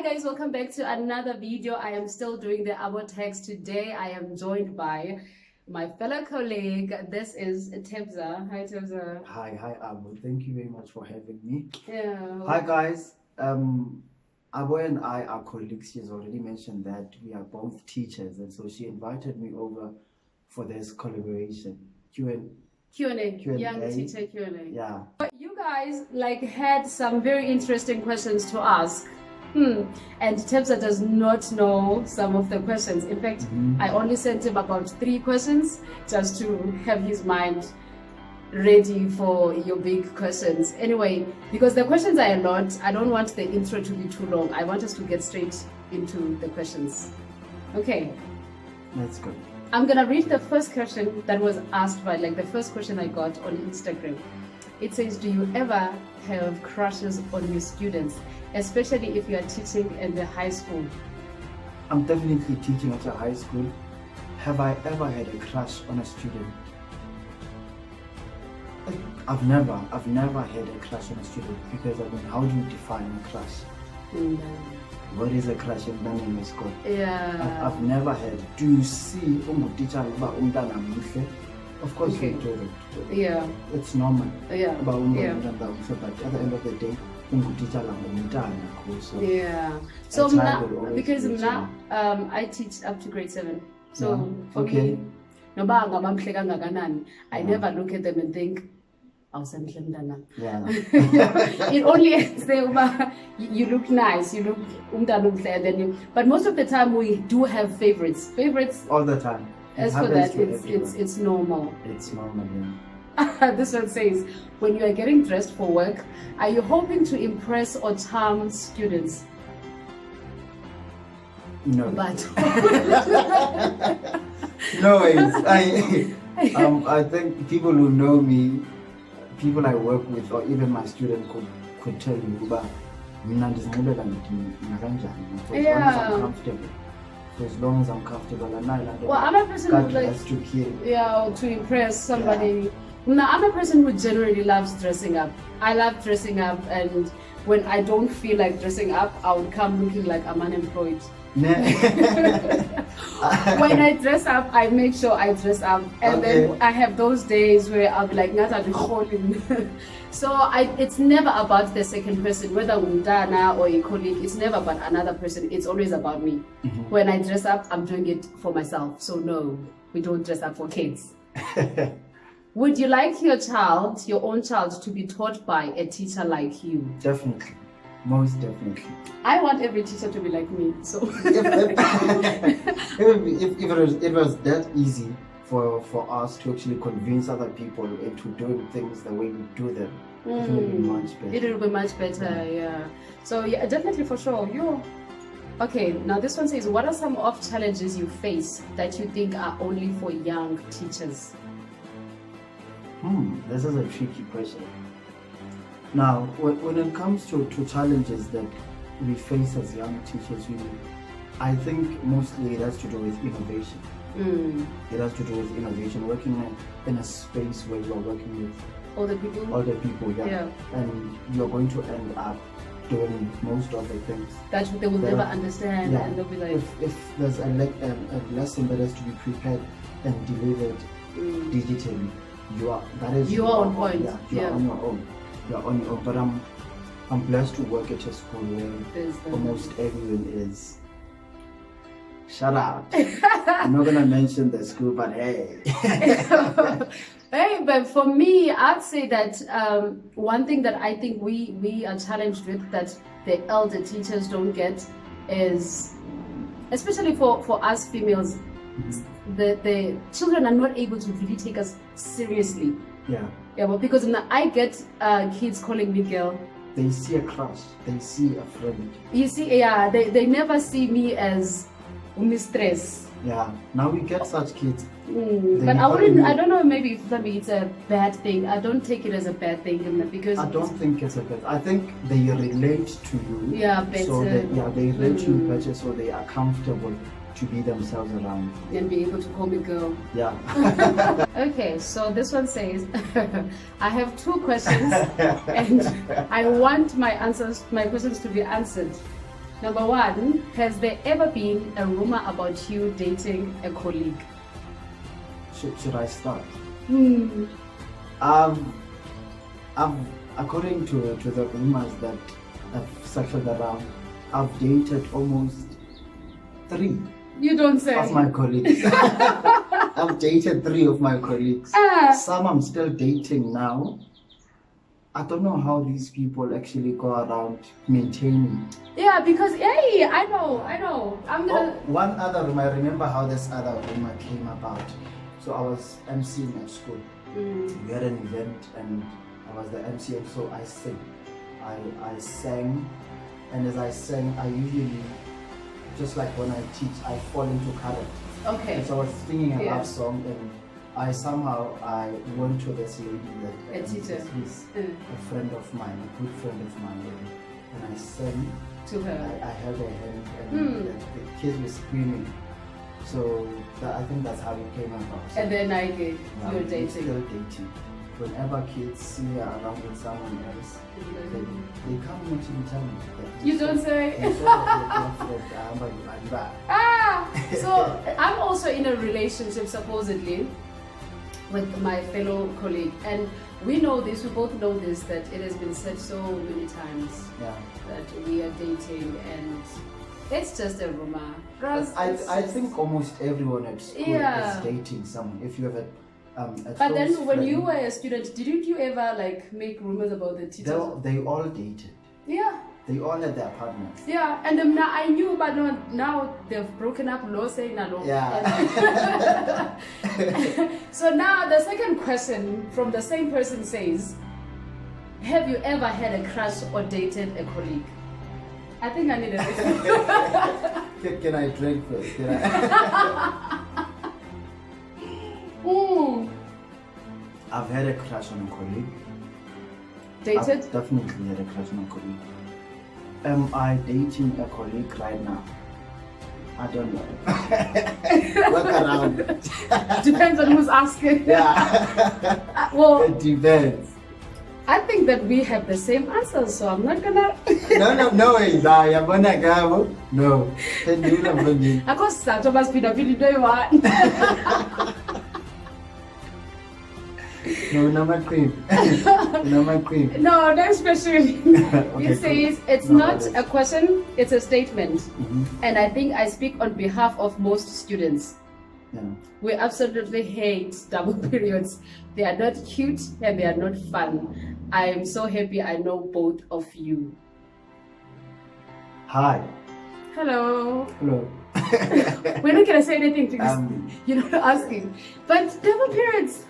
guys, welcome back to another video. I am still doing the AboTAGS. Today I am joined by my fellow colleague. This is Tebza. Hi Tebza. Hi Abo. Thank you very much for having me. Yeah. Hi guys. Abo and I are colleagues. She's already mentioned that we are both teachers, and so she invited me over for this collaboration. Q&A. Young teacher Q&A. Yeah. But you guys had some very interesting questions to ask. And Tebza does not know some of the questions. In fact, I only sent him about 3 questions just to have his mind ready for your big questions. Anyway, because the questions are a lot, I don't want the intro to be too long. I want us to get straight into the questions. Okay. Let's go. I'm gonna read the first question that was asked by the first question I got on Instagram. It says, do you ever have crushes on your students, especially if you are teaching in the high school? I'm definitely teaching at a high school. Have I ever had a crush on a student? I've never had a crush on a student, because how do you define a crush? What is a crush in the school? Yeah. I've never had. Do you see teacher Of course Okay. we do it. Yeah. It's normal. Yeah. But Yeah. at the end of the day, so Yeah. So a child will always because be a now child. I teach up to grade 7. So Yeah. for Okay. me, I never look at them and think, Yeah. it only say you look nice, you look and then but most of the time we do have favorites All the time. It as for happens that to it's everyone. normal. It's normal, yeah. This one says, when you are getting dressed for work, are you hoping to impress or charm students? No. But No ways. I think people who know me, people I work with, or even my student could tell you about as long as I'm comfortable and well, I'm a person who to impress somebody. Now, I'm a person who generally loves dressing up. I love dressing up, and when I don't feel like dressing up, I would come looking like I'm unemployed. When I dress up, I make sure I dress up, and then I have those days where I'll be like, so it's never about the second person, whether Undana or a colleague. It's never about another person. It's always about me. When I dress up, I'm doing it for myself. So no, we don't dress up for kids. Would you like your own child, to be taught by a teacher like you? Definitely. Most definitely. I want every teacher to be like me. So if it was that easy for us to actually convince other people into doing things the way we do them, it would be much better. It will be much better, yeah. So yeah, definitely, for sure. Okay, now this one says, what are some of challenges you face that you think are only for young teachers? This is a tricky question. Now, when it comes to challenges that we face as young teachers, I think mostly it has to do with innovation. It has to do with innovation, working in a space where you are working with Other people, yeah. And you're going to end up doing most of the things that they will never understand, yeah. And they'll be like, if there's a lesson that has to be prepared and delivered digitally, you are on point. Yeah, you're on your own. You're on your own. But I'm blessed to work at a school where almost everyone is. Shut up. I'm not gonna mention the school, but hey. Hey, but for me, I'd say that one thing that I think we are challenged with, that the elder teachers don't get, is, especially for us females, the children are not able to really take us seriously. Yeah. Yeah, but because I get kids calling me girl. They see a crush. They see a friend. You see, yeah, they never see me as mistress. Yeah. Now we get such kids. But I don't know, maybe for me it's a bad thing. I don't take it as a bad thing, because I don't think it's a bad. I think they relate to you. Yeah, better. So they relate to you better, so they are comfortable to be themselves around. And be able to call me girl. Yeah. Okay, so this one says, I have 2 questions and I want my questions to be answered. Number 1, has there ever been a rumor about you dating a colleague? Should I start? Hmm. According to the rumors that have circled around, I've dated almost 3 You don't say. of my colleagues. I've dated 3 of my colleagues. Some I'm still dating now. I don't know how these people actually go around maintaining. Yeah, because hey, I know. I'm gonna. One other rumor, I remember how this other rumor came about. So I was emceeing at school. We had an event and I was the MC, and so I sang. I sang, and as I sang, I usually, just like when I teach, I fall into character. Okay. And so I was singing a love song, and I went to this lady that A teacher. is a friend of mine, a good friend of mine, and I sang To her. I held her hand, and the kids were screaming. So I think that's how it came about. So And then I did. now You're we're dating. still dating. Whenever kids see her around with someone else, they come not to tell me that. You don't say. You saw your girlfriend, I'm back. So I'm also in a relationship supposedly with my fellow colleague, and we know this, we both know this, that it has been said so many times that we are dating, and it's just a rumor. I think almost everyone at school is dating someone. If you have a but then when friend, you were a student, didn't you ever like make rumors about the teachers? they all dated. Yeah. They all had their partners. Yeah, and now I knew, but now they've broken up. Law saying no. Yeah. So now the second question from the same person says, have you ever had a crush or dated a colleague? I think I need a listen. Can I drink first? Can I've had a crush on a colleague. Dated? I've definitely had a crush on a colleague. Am I dating a colleague right now? I don't know. Work around. Depends on who's asking. Yeah. Well, it depends. I think that we have the same answers, so I'm not gonna. No, no. Of course, Thomas Peter do you want? No, not my queen. Not my queen. No, next question. Okay, It says it's No, not a question, it's a statement. And I think I speak on behalf of most students. Yeah. We absolutely hate double periods. They are not cute and they are not fun. I am so happy I know both of you. Hi. Hello. Hello. We're not gonna say anything because you're not asking. But double periods.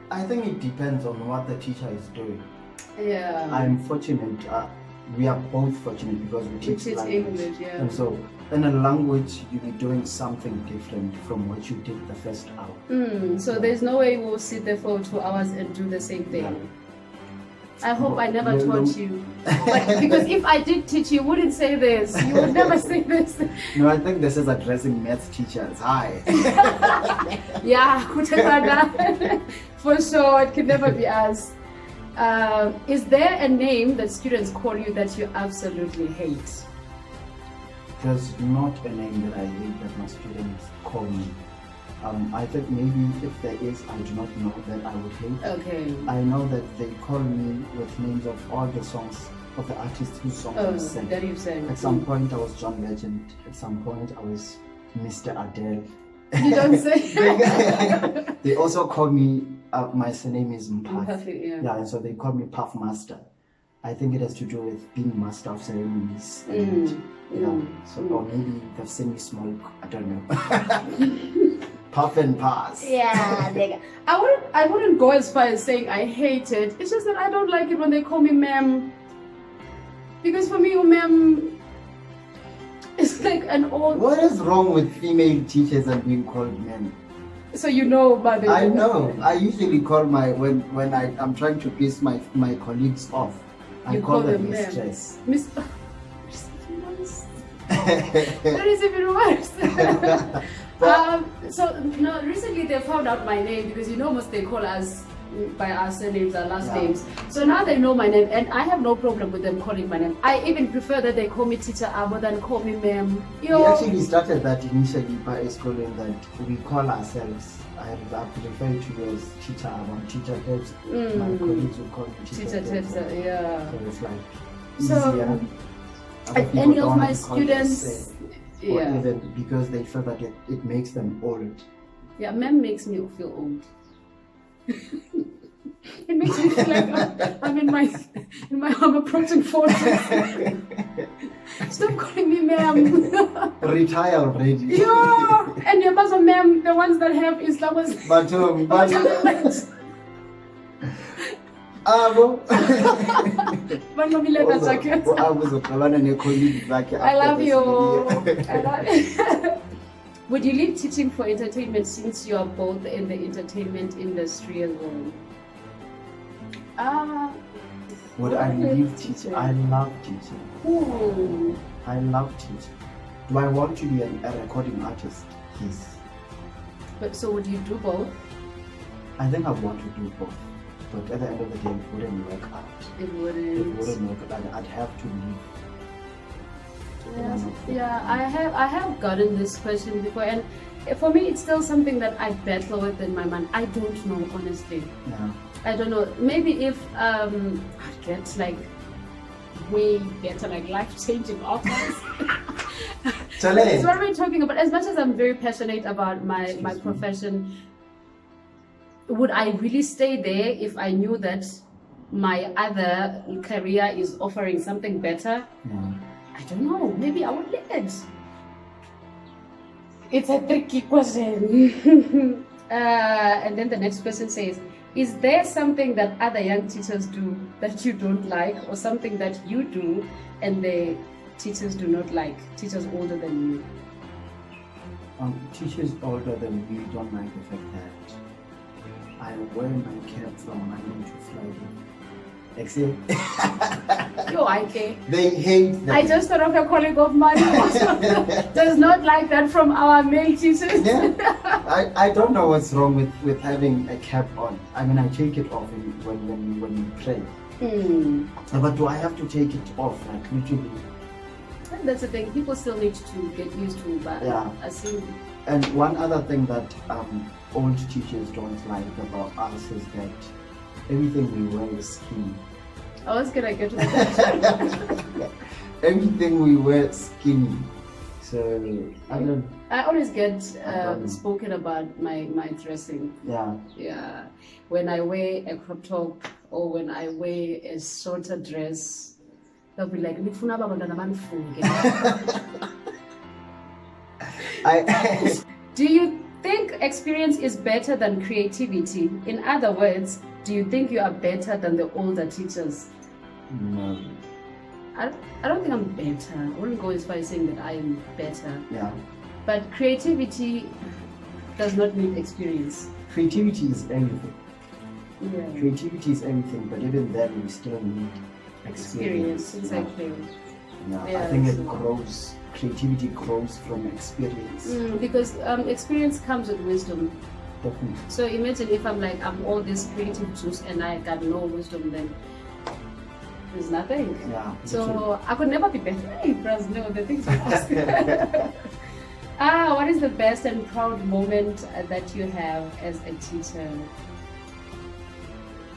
I think it depends on what the teacher is doing. Yeah. I'm fortunate. We are both fortunate because we teach language. English, yeah. And so, in a language, you'll be doing something different from what you did the first hour. So there's no way we'll sit there for 2 hours and do the same thing. Yeah. I hope I never taught you. But because if I did teach you, wouldn't say this. You would never say this. No, I think this is addressing math teachers. Hi. Yeah, for sure, it can never be us. Is there a name that students call you that you absolutely hate? There's not a name that I hate that my students call me. I think maybe if there is, I do not know that I would hate. Okay. I know that they call me with names of all the songs of the artists whose songs I sang. That you sang. At some point I was John Legend. At some point I was Mr. Adele. You don't say. They also call me, my surname is Mpath. Yeah. And so they call me Puff Master. I think it has to do with being master of ceremonies. And, or maybe they've seen me smoke. I don't know. Puff and pass. Yeah, I wouldn't go as far as saying I hate it. It's just that I don't like it when they call me ma'am. Because for me, ma'am, it's like an old. What is wrong with female teachers and being called ma'am? So you know about it. I know. I usually call when I'm trying to piss my colleagues off. I call them mistress. Miss. That is even worse. So no, recently they found out my name because most they call us by our surnames, our last Yeah. names. So now they know my name, and I have no problem with them calling my name. I even prefer that they call me Teacher Abo than call me ma'am. We actually started that initially by schooling that we call ourselves. I prefer to use Teacher Abo, Teacher Tebza. My colleagues will call me Teacher Tebza, yeah. So it's like So, easier. Other if people any don't of my want to call us students, same, or yeah, even because they feel that it makes them old. yeah, ma'am makes me feel old. It makes me feel like I'm approaching 40. Stop calling me ma'am. Retire already. Yeah, and your mother ma'am, the ones that have Islamic. But Abo. I love you. I love you. Would you leave teaching for entertainment since you are both in the entertainment industry as well? Would I leave teaching? I love teaching. Ooh. I love teaching. Do I want to be a recording artist? Yes. But so would you do both? I think I want to do both. But at the end of the day, it wouldn't work out. It wouldn't. It wouldn't work out. I'd have to leave. Yes. Yeah, I have gotten this question before, and for me it's still something that I battle with in my mind. I don't know, honestly. Yeah. I don't know. Maybe if I get like way better, like life-changing offers. That's what we're talking about. As much as I'm very passionate about my profession, would I really stay there if I knew that my other career is offering something better? Yeah. I don't know. Maybe I would leave it. It's a tricky question. And then the next question says, is there something that other young teachers do that you don't like, or something that you do and the teachers do not like? Teachers older than you. Teachers older than me don't like the fact that I wear my cap from Monday to Friday. Except Yo, IK. they hate that. I just thought of a colleague of mine who does not like that from our male teachers. Yeah. I don't know what's wrong with having a cap on. I mean, I take it off when you pray. But do I have to take it off? Like literally. That's the thing. People still need to get used to, but Yeah. I see. And one other thing that old teachers don't like about us is that everything we wear is skinny. I was gonna get to that. Everything we wear is skinny. So I don't. I always get spoken about my dressing. Yeah. Yeah, when I wear a crop top or when I wear a shorter dress, they'll be like, "Nifuna babantwana banifunge." Do you think experience is better than creativity? In other words, do you think you are better than the older teachers? No. I don't think I'm better. I wouldn't go as far as saying that I am better. Yeah. But creativity does not need experience. Creativity is everything. Yeah. Creativity is everything, but even then we still need experience. Exactly. Yeah. Yeah, I think it so- grows. Creativity grows from experience. Because experience comes with wisdom. Definitely. So imagine if I'm like, I'm all this creative juice and I got no wisdom, then there's nothing. Yeah. So I could never be better. Hey, bros, no, the things you ask. What is the best and proud moment that you have as a teacher?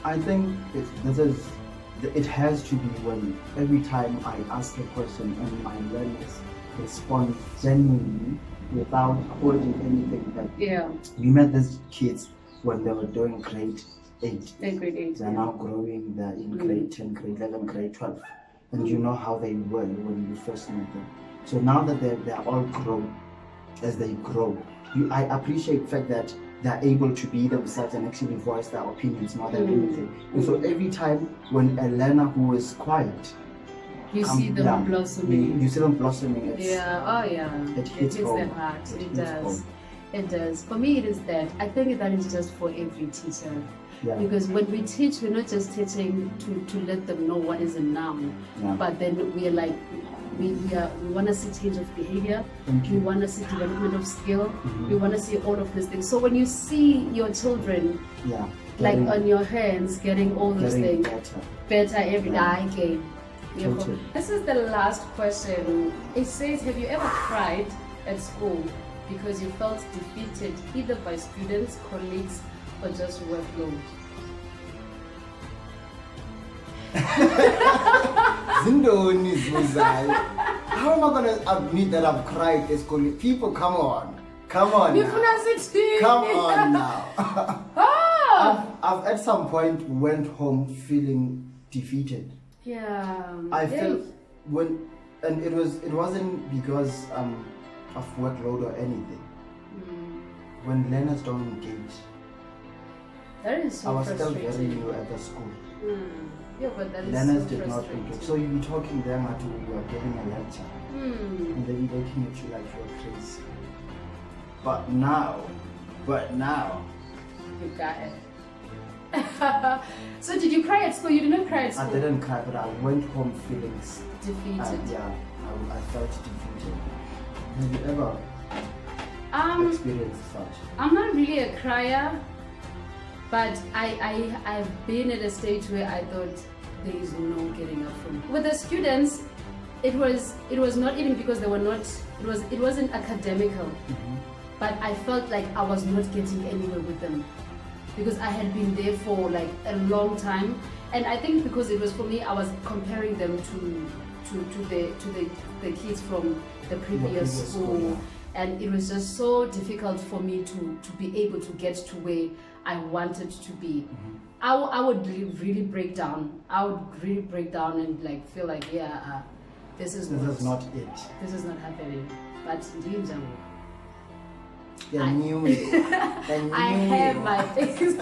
I think it has to be when every time I ask a question and my learners respond genuinely without holding anything back. Yeah, We met these kids when they were doing grade 8. in grade 8. They're now growing, they're in grade 10, grade 11, grade 12. And you know how they were when you first met them. So now that they're all grown, as they grow, I appreciate the fact that they're able to be themselves and actually voice their opinions more than anything. And so every time when a learner who is quiet, You see them blossoming. You see them blossoming. It hits hits home. the heart. It hits does. home. It does. For me, it is that. I think that is just for every teacher. Yeah. Because when we teach, we're not just teaching to let them know what is a noun, Yeah. but then we're like, we want to see change of behavior, we want to see development of skill, we want to see all of these things. So when you see your children, Yeah. like on your hands, getting all those Getting things better. every day. Okay. Totally. This is the last question. It says, have you ever cried at school because you felt defeated either by students, colleagues, or just workload? Zindoni Zuzai. How am I gonna admit that I've cried at school? People, come on. Come on now. Come on now. I've at some point went home feeling defeated. Yeah. I felt and it wasn't because of workload or anything. When learners don't engage. That is so I was still frustrating. very new at the school. Yeah, but that is Learners so did not frustrating. engage. So you're talking them at you are giving a lecture. And they're looking at you like you're crazy. But now, You got it. So did you cry at school? You did not cry at school? I didn't cry, but I went home feeling Defeated. I felt defeated. Have you ever experienced such? I'm not really a crier, but I've been at a stage where I thought there is no getting up from it. With the students, it was not even because they were not, it wasn't academical, but I felt like I was not getting anywhere with them because I had been there for like a long time, and I think because it was for me, I was comparing them to the kids from the previous school. And it was just so difficult for me to be able to get to where I wanted to be. I would really break down. I would really break down and like feel like, this is not it. This is not happening. But I knew it. I have my things.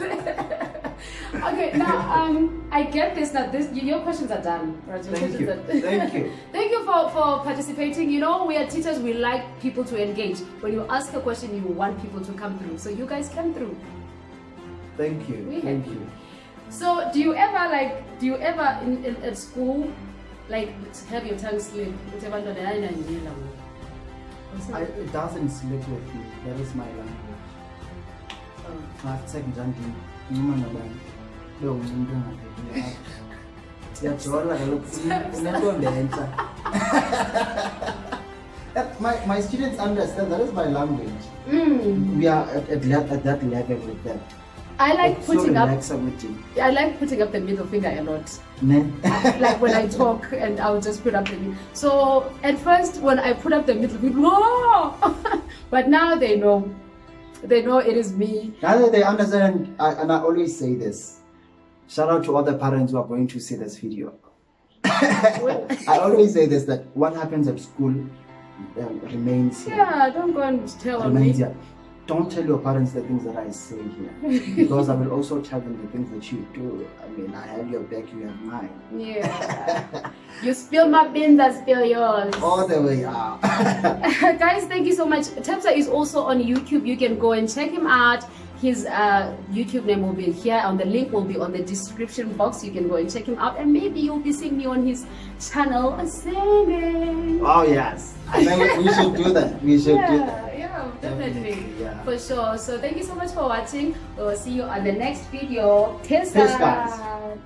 Okay, now I get this. That your questions are done. Right? Thank you. Thank you for participating. You know, we are teachers. We like people to engage. When you ask a question, you want people to come through. So you guys came through. Thank you. Thank you. So do you ever in at school like have your tongue slip? It doesn't slip with me. That is my language. I've taken something. My students understand that is my language. We are at that level with them. I like putting up the middle finger a lot. Like when I talk and I'll just put up the middle. So at first when I put up the middle finger, whoa! But now they know it is me. Now that they understand, and I always say this, shout out to all the parents who are going to see this video. I always say this, that what happens at school remains here. Yeah, don't go and tell on me. Here. Don't tell your parents the things that I say here, because I will also tell them the things that you do. I mean, I have your back, you have mine. Yeah. You spill my beans, I spill yours. All the way out. Guys, thank you so much. Tebza is also on YouTube. You can go and check him out. His YouTube name will be here, and the link will be on the description box. You can go and check him out, and maybe you'll be seeing me on his channel singing. Oh yes, I think we should do that. We should do that. Yeah, definitely. Yeah. For sure. So thank you so much for watching. We'll see you on the next video. Peace Peace, guys. out.